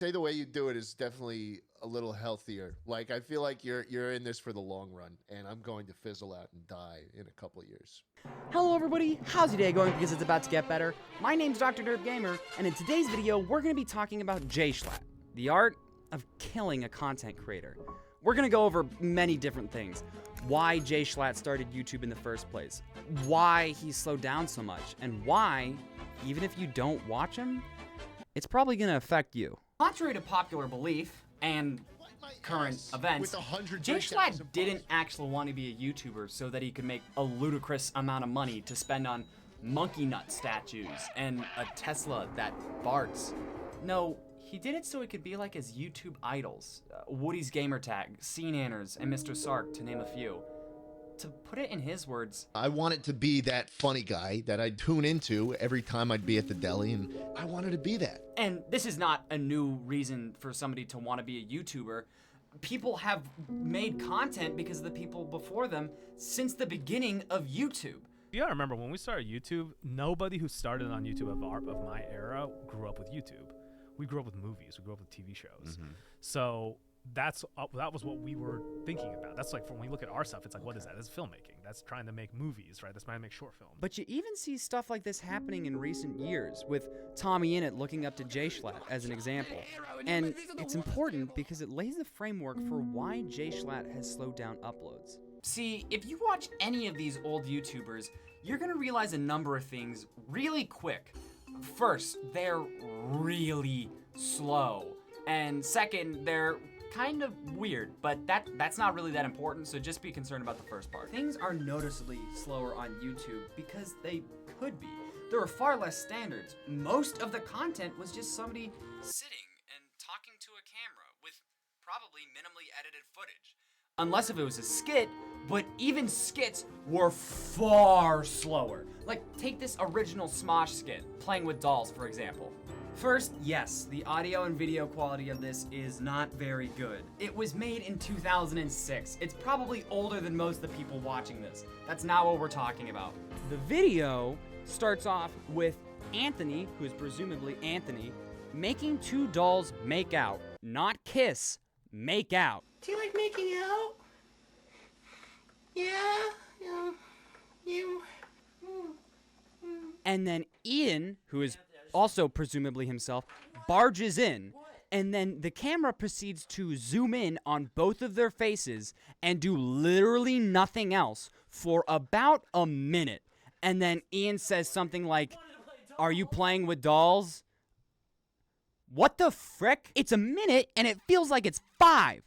Say the way you do it is definitely a little healthier. Like I feel like you're in this for the long run, and I'm going to fizzle out and die in a couple of years. Hello everybody, how's your day going? Because it's about to get better. My name's Dr. Derp Gamer, and in today's video, we're going to be talking about Jschlatt, the art of killing a content creator. We're going to go over many different things. Why Jschlatt started YouTube in the first place, why he slowed down so much, and why, even if you don't watch him, it's probably going to affect you. Contrary to popular belief and current events, Jschlatt didn't actually want to be a YouTuber so that he could make a ludicrous amount of money to spend on monkey nut statues and a Tesla that farts. No, he did it so he could be like his YouTube idols, Woody's Gamertag, CNanners, and Mr. Sark, to name a few. To put it in his words, I wanted to be that funny guy that I'd tune into every time I'd be at the deli, and I wanted to be that. And this is not a new reason for somebody to want to be a YouTuber. People have made content because of the people before them since the beginning of YouTube. You gotta remember, when we started YouTube, nobody who started on YouTube of my era grew up with YouTube. We grew up with movies, we grew up with TV shows. So that was what we were thinking about. That's like, when we look at our stuff, it's like, what is that? It's filmmaking. That's trying to make movies, right? That's trying to make short film. But you even see stuff like this happening in recent years, with Tommy Innit looking up to Jschlatt as an example. And it's important because it lays the framework for why Jschlatt has slowed down uploads. See, if you watch any of these old YouTubers, you're gonna realize a number of things really quick. First, they're really slow. And second, they're kind of weird, but that's not really that important, so just be concerned about the first part. Things are noticeably slower on YouTube because they could be. There are far less standards. Most of the content was just somebody sitting and talking to a camera with probably minimally edited footage. Unless if it was a skit, but even skits were far slower. Like, take this original Smosh skit, Playing with Dolls, for example. First, yes, the audio and video quality of this is not very good. It was made in 2006. It's probably older than most of the people watching this. That's not what we're talking about. The video starts off with Anthony, who is presumably Anthony, making two dolls make out. Not kiss, make out. Do you like making out? Yeah. And then Ian, who is also presumably himself, barges in, and then the camera proceeds to zoom in on both of their faces and do literally nothing else for about a minute. And then Ian says something like, "Are you playing with dolls?" What the frick? It's a minute and it feels like it's 5.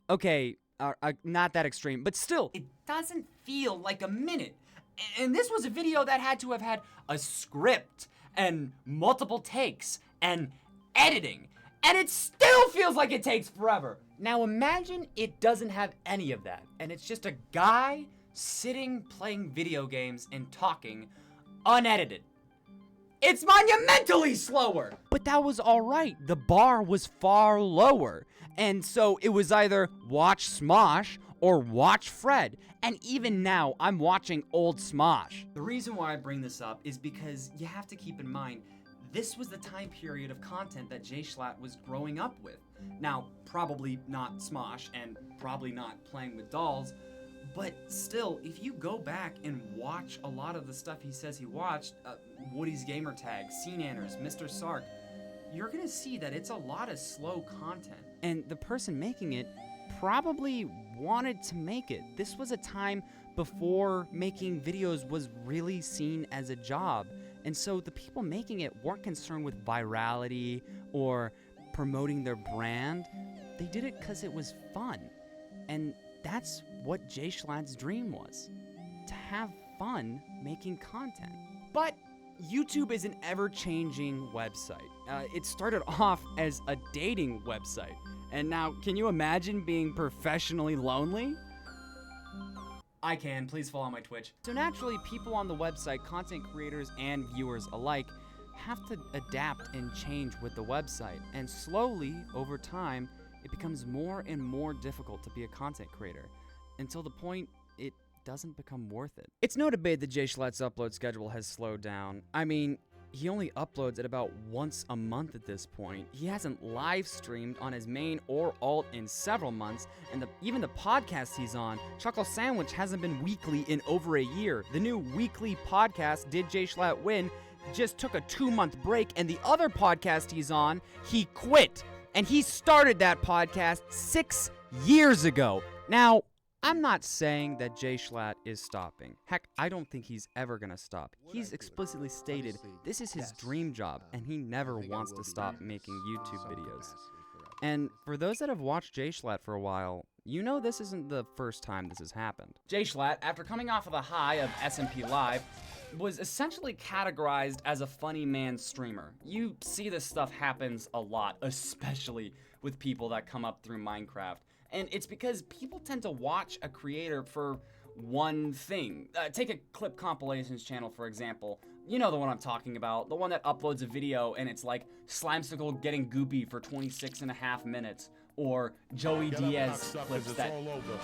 Okay, not that extreme, but still, it doesn't feel like a minute. And this was a video that had to have had a script and multiple takes and editing, and it still feels like it takes forever. Now imagine it doesn't have any of that, and it's just a guy sitting playing video games and talking, unedited. It's monumentally slower! But that was alright. The bar was far lower. And so it was either watch Smosh or watch Fred. And even now, I'm watching old Smosh. The reason why I bring this up is because you have to keep in mind, this was the time period of content that Jschlatt was growing up with. Now, probably not Smosh and probably not Playing with Dolls, but still, if you go back and watch a lot of the stuff he says he watched, Woody's Gamertag, CNanners, Mr. Sark, you're gonna see that it's a lot of slow content. And the person making it probably wanted to make it. This was a time before making videos was really seen as a job. And so the people making it weren't concerned with virality or promoting their brand. They did it because it was fun. And that's what Jschlatt's dream was, to have fun making content. But YouTube is an ever-changing website. It started off as a dating website, and now can you imagine being professionally lonely? I can, please follow my Twitch. So naturally, people on the website, content creators and viewers alike, have to adapt and change with the website, and slowly, over time, it becomes more and more difficult to be a content creator, until the point it doesn't become worth it. It's no debate that Jschlatt's upload schedule has slowed down. I mean, he only uploads at about once a month at this point. He hasn't live streamed on his main or alt in several months, and even the podcast he's on, Chuckle Sandwich, hasn't been weekly in over a year. The new weekly podcast, Did Jschlatt Win, just took a 2-month break, and the other podcast he's on, he quit. And he started that podcast 6 years ago. Now, I'm not saying that Jschlatt is stopping. Heck, I don't think he's ever gonna stop. He's explicitly stated this is his dream job, and he never wants to stop making YouTube videos. And for those that have watched Jschlatt for a while, you know this isn't the first time this has happened. Jschlatt, after coming off of the high of SMP Live, was essentially categorized as a funny man streamer. You see this stuff happens a lot, especially with people that come up through Minecraft. And it's because people tend to watch a creator for one thing. Take a clip compilations channel, for example. You know the one I'm talking about. The one that uploads a video and it's like Slimesicle getting goopy for 26.5 minutes. Or Joey Diaz clips that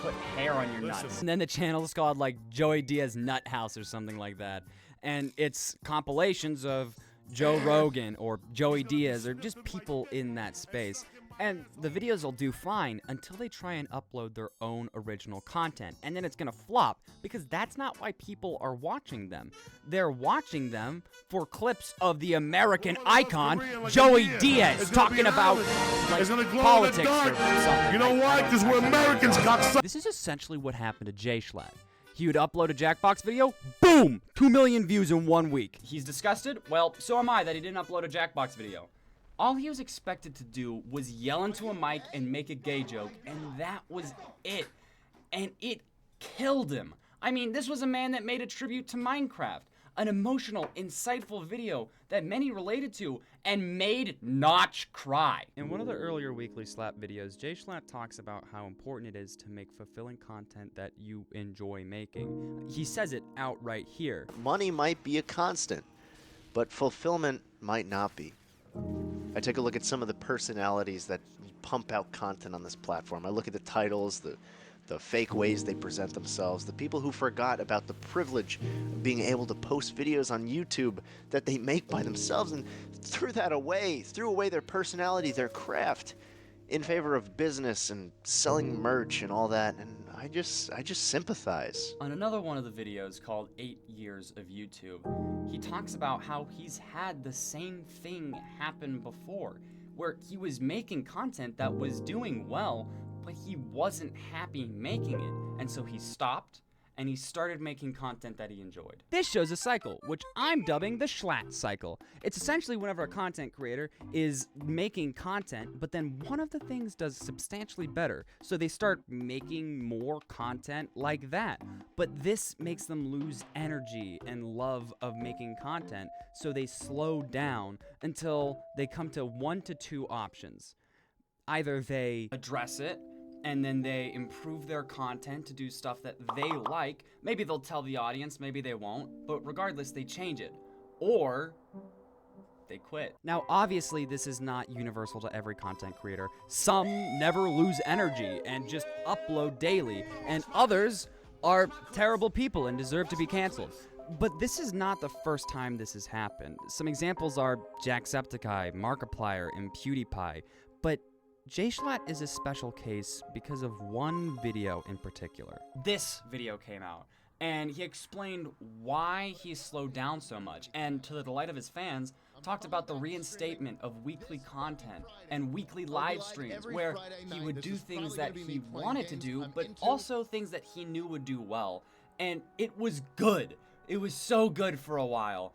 put hair on your nuts. And then the channel's called like Joey Diaz Nut House or something like that. And it's compilations of Joe Rogan or Joey Diaz or just people in that space. And the videos will do fine until they try and upload their own original content. And then it's gonna flop because that's not why people are watching them. They're watching them for clips of the American icon, Joey Diaz, talking about like politics or something. You know why? Because we're Americans, cocksuckers. This is essentially what happened to Jschlatt. He would upload a Jackbox video, boom! 2 million views in 1 week. He's disgusted? Well, so am I that he didn't upload a Jackbox video. All he was expected to do was yell into a mic and make a gay joke, and that was it. And it killed him. I mean, this was a man that made a tribute to Minecraft, an emotional, insightful video that many related to and made Notch cry. In one of the earlier weekly Slap videos, Jschlatt talks about how important it is to make fulfilling content that you enjoy making. He says it outright here. Money might be a constant, but fulfillment might not be. I take a look at some of the personalities that pump out content on this platform. I look at the titles, the fake ways they present themselves, the people who forgot about the privilege of being able to post videos on YouTube that they make by themselves and threw away their personality, their craft, in favor of business and selling merch and all that, and I just sympathize. On another one of the videos called 8 Years of YouTube, he talks about how he's had the same thing happen before, where he was making content that was doing well, but he wasn't happy making it, and so he stopped, and he started making content that he enjoyed. This shows a cycle, which I'm dubbing the Schlat Cycle. It's essentially whenever a content creator is making content, but then one of the things does substantially better, so they start making more content like that. But this makes them lose energy and love of making content, so they slow down until they come to 1 to 2 options. Either they address it, and then they improve their content to do stuff that they like. Maybe they'll tell the audience, maybe they won't, but regardless, they change it. Or they quit. Now, obviously, this is not universal to every content creator. Some never lose energy and just upload daily, and others are terrible people and deserve to be canceled. But this is not the first time this has happened. Some examples are Jacksepticeye, Markiplier, and PewDiePie, but Jschlatt is a special case because of one video in particular. This video came out, and he explained why he slowed down so much, and to the delight of his fans, talked about the reinstatement of weekly content and weekly live streams, where he would do things that he wanted to do, but also things that he knew would do well. And it was good. It was so good for a while,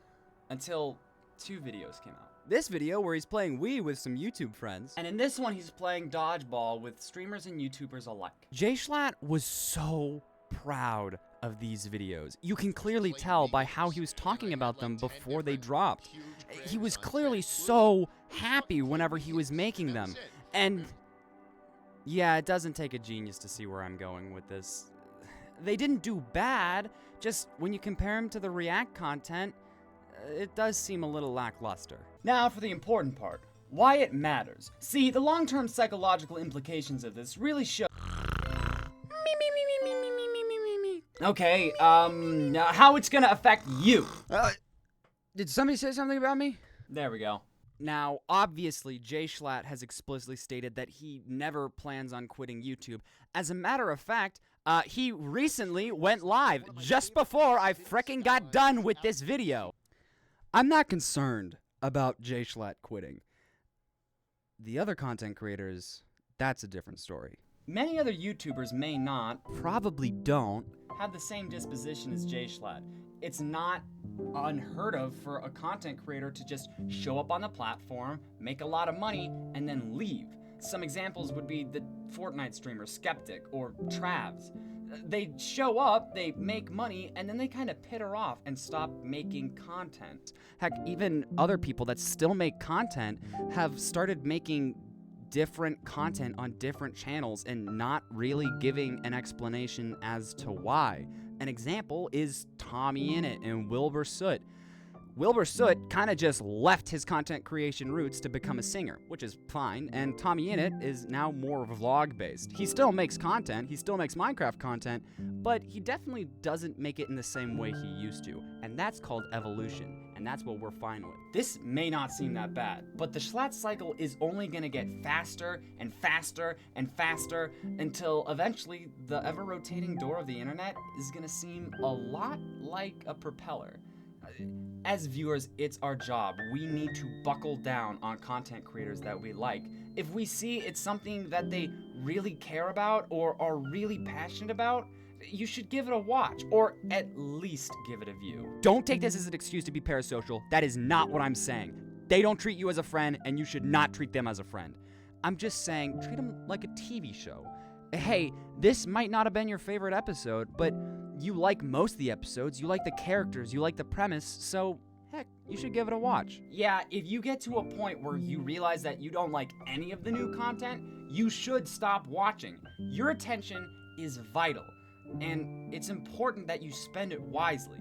until 2 videos came out. This video where he's playing Wii with some YouTube friends. And in this one, he's playing dodgeball with streamers and YouTubers alike. Jschlatt was so proud of these videos. You can clearly tell by how he was talking about them before they dropped. He was clearly so happy whenever he was making them. And yeah, it doesn't take a genius to see where I'm going with this. They didn't do bad, just when you compare them to the React content, it does seem a little lackluster. Now for the important part, why it matters. See, the long-term psychological implications of this really show. Okay, how it's gonna affect you. Did somebody say something about me? There we go. Now, obviously, Jschlatt has explicitly stated that he never plans on quitting YouTube. As a matter of fact, he recently went live just before I frickin' got done with this video. I'm not concerned about Jschlatt quitting. The other content creators, that's a different story. Many other YouTubers may not, probably don't, have the same disposition as Jschlatt. It's not unheard of for a content creator to just show up on the platform, make a lot of money, and then leave. Some examples would be the Fortnite streamer Skeptic or Travs. They show up, they make money, and then they kind of pitter off and stop making content. Heck, even other people that still make content have started making different content on different channels and not really giving an explanation as to why. An example is Tommy Innit and Wilbur Soot. Wilbur Soot kind of just left his content creation roots to become a singer, which is fine, and Tommy Innit is now more vlog-based. He still makes content, he still makes Minecraft content, but he definitely doesn't make it in the same way he used to, and that's called evolution, and that's what we're fine with. This may not seem that bad, but the Schlat Cycle is only gonna get faster and faster and faster until eventually the ever-rotating door of the internet is gonna seem a lot like a propeller. As viewers, it's our job. We need to buckle down on content creators that we like. If we see it's something that they really care about or are really passionate about, you should give it a watch, or at least give it a view. Don't take this as an excuse to be parasocial. That is not what I'm saying. They don't treat you as a friend, and you should not treat them as a friend. I'm just saying, treat them like a TV show. Hey, this might not have been your favorite episode, but you like most of the episodes, you like the characters, you like the premise, so heck, you should give it a watch. Yeah, if you get to a point where you realize that you don't like any of the new content, you should stop watching. Your attention is vital, and it's important that you spend it wisely.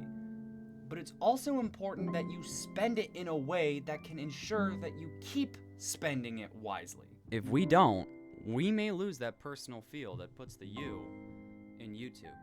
But it's also important that you spend it in a way that can ensure that you keep spending it wisely. If we don't, we may lose that personal feel that puts the you in YouTube.